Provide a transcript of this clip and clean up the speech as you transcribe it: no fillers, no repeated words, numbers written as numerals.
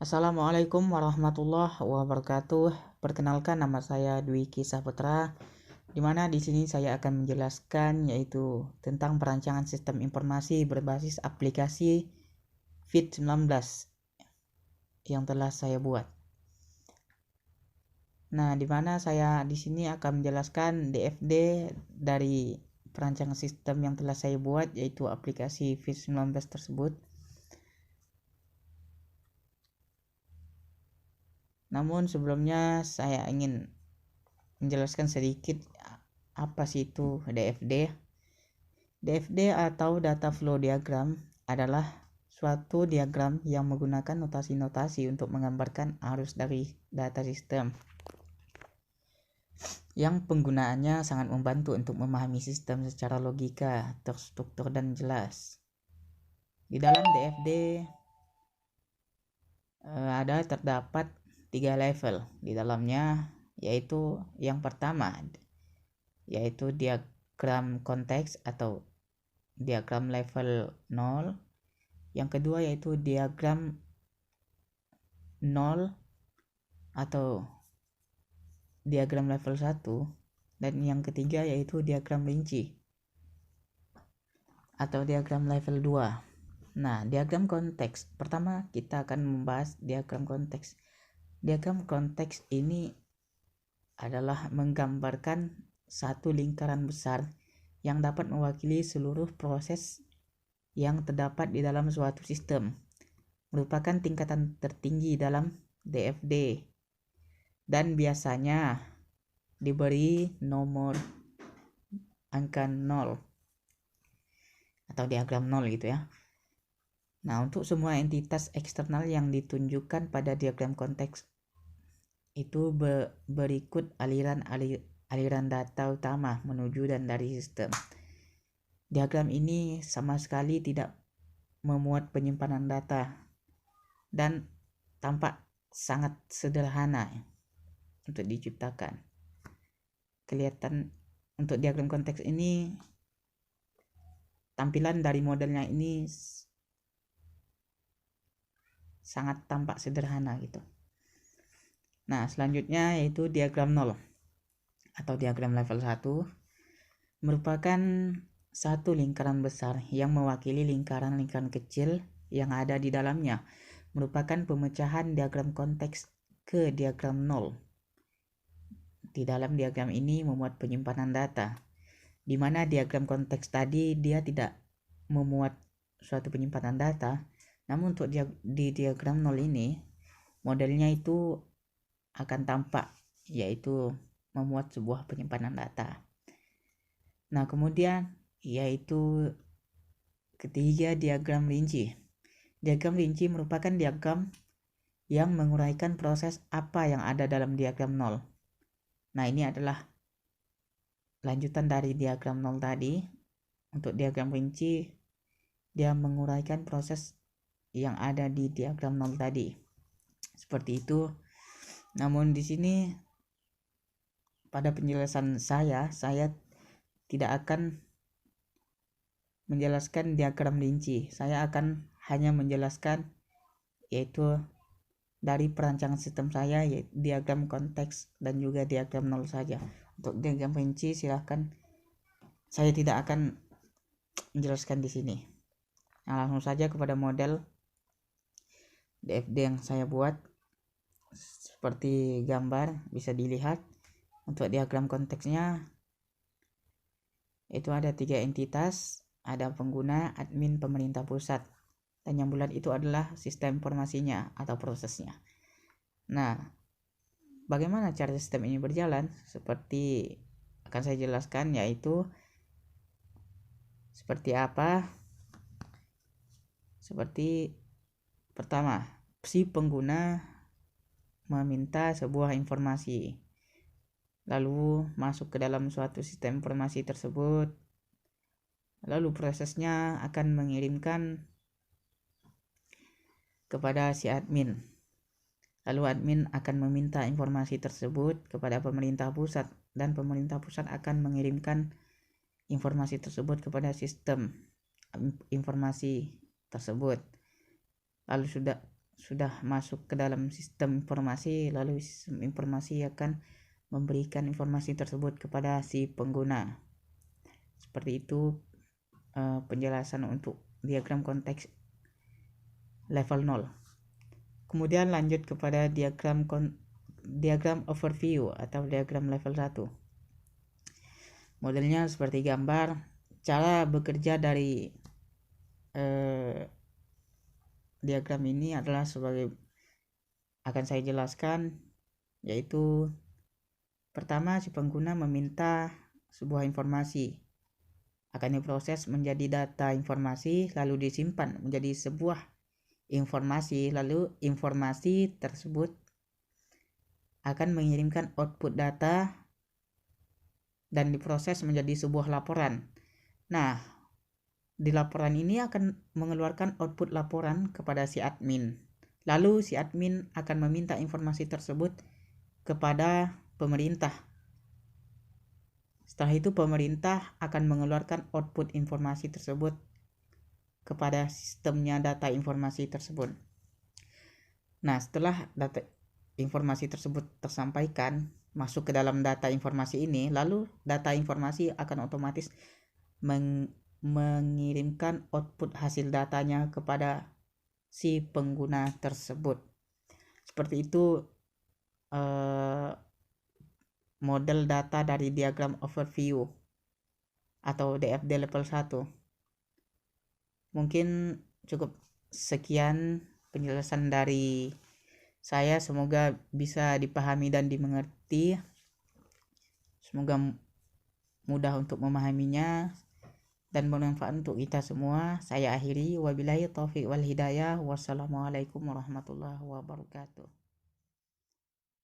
Assalamualaikum warahmatullahi wabarakatuh. Perkenalkan, nama saya Dwiki Saputra, di mana di sini saya akan menjelaskan yaitu tentang perancangan sistem informasi berbasis aplikasi COVID-19 yang telah saya buat. Nah, di mana saya di sini akan menjelaskan DFD dari perancangan sistem yang telah saya buat yaitu aplikasi COVID-19 tersebut. Namun sebelumnya saya ingin menjelaskan sedikit apa sih itu DFD. DFD atau Data Flow Diagram adalah suatu diagram yang menggunakan notasi-notasi untuk menggambarkan arus dari data sistem, yang penggunaannya sangat membantu untuk memahami sistem secara logika, terstruktur, dan jelas. Di dalam DFD terdapat 3 level di dalamnya, yaitu yang pertama yaitu diagram konteks atau diagram level 0, yang kedua yaitu diagram 0 atau diagram level 1, dan yang ketiga yaitu diagram rinci atau diagram level 2. Nah, diagram konteks. Pertama kita akan membahas diagram konteks. Diagram konteks ini adalah menggambarkan satu lingkaran besar yang dapat mewakili seluruh proses yang terdapat di dalam suatu sistem. Merupakan tingkatan tertinggi dalam DFD dan biasanya diberi nomor angka 0 atau diagram 0 gitu ya. Nah, untuk semua entitas eksternal yang ditunjukkan pada diagram konteks itu berikut aliran data utama menuju dan dari sistem. Diagram ini sama sekali tidak memuat penyimpanan data dan tampak sangat sederhana untuk diciptakan. Kelihatan untuk diagram konteks ini, tampilan dari modelnya ini sangat tampak sederhana gitu. Nah, selanjutnya yaitu diagram 0 atau diagram level 1 merupakan satu lingkaran besar yang mewakili lingkaran-lingkaran kecil yang ada di dalamnya. Merupakan pemecahan diagram konteks ke diagram 0. Di dalam diagram ini memuat penyimpanan data, di mana diagram konteks tadi dia tidak memuat suatu penyimpanan data. Namun untuk di diagram 0 ini modelnya itu akan tampak, yaitu memuat sebuah penyimpanan data. Nah, kemudian yaitu ketiga, diagram rinci. Diagram rinci merupakan diagram yang menguraikan proses apa yang ada dalam diagram 0. Nah, ini adalah lanjutan dari diagram 0 tadi. Untuk diagram rinci, dia menguraikan proses yang ada di diagram 0 tadi. Seperti itu. Namun di sini pada penjelasan saya tidak akan menjelaskan diagram rinci. Saya akan hanya menjelaskan yaitu dari perancangan sistem saya, yaitu diagram konteks dan juga diagram 0 saja. Untuk diagram rinci silahkan saya tidak akan menjelaskan di sini. Nah, langsung saja kepada model DFD yang saya buat. Seperti gambar bisa dilihat, untuk diagram konteksnya itu ada 3 entitas, ada pengguna, admin, pemerintah pusat, dan yang bulat itu adalah sistem informasinya atau prosesnya. Nah, bagaimana cara sistem ini berjalan? Seperti akan saya jelaskan, yaitu seperti apa? Seperti pertama, si pengguna meminta sebuah informasi, lalu masuk ke dalam suatu sistem informasi tersebut, lalu prosesnya akan mengirimkan kepada si admin, lalu admin akan meminta informasi tersebut kepada pemerintah pusat, dan pemerintah pusat akan mengirimkan informasi tersebut kepada sistem informasi tersebut. Lalu sudah masuk ke dalam sistem informasi, lalu sistem informasi akan memberikan informasi tersebut kepada si pengguna. Seperti itu penjelasan untuk diagram konteks level 0. Kemudian lanjut kepada diagram overview atau diagram level 1. Modelnya seperti gambar. Cara bekerja dari diagram ini adalah sebagai akan saya jelaskan, yaitu pertama si pengguna meminta sebuah informasi, akan diproses menjadi data informasi, lalu disimpan menjadi sebuah informasi, lalu informasi tersebut akan mengirimkan output data dan diproses menjadi sebuah laporan. Nah, di laporan ini akan mengeluarkan output laporan kepada si admin. Lalu si admin akan meminta informasi tersebut kepada pemerintah. Setelah itu pemerintah akan mengeluarkan output informasi tersebut kepada sistemnya data informasi tersebut. Nah, setelah data informasi tersebut tersampaikan masuk ke dalam data informasi ini, lalu data informasi akan otomatis mengirimkan output hasil datanya kepada si pengguna tersebut. Seperti itu model data dari diagram overview atau DFD level 1. Mungkin cukup sekian penjelasan dari saya, semoga bisa dipahami dan dimengerti. Semoga mudah untuk memahaminya dan bermanfaat untuk kita semua. Saya akhiri, wabillahi taufiq wal hidayah. Wassalamualaikum warahmatullahi wabarakatuh.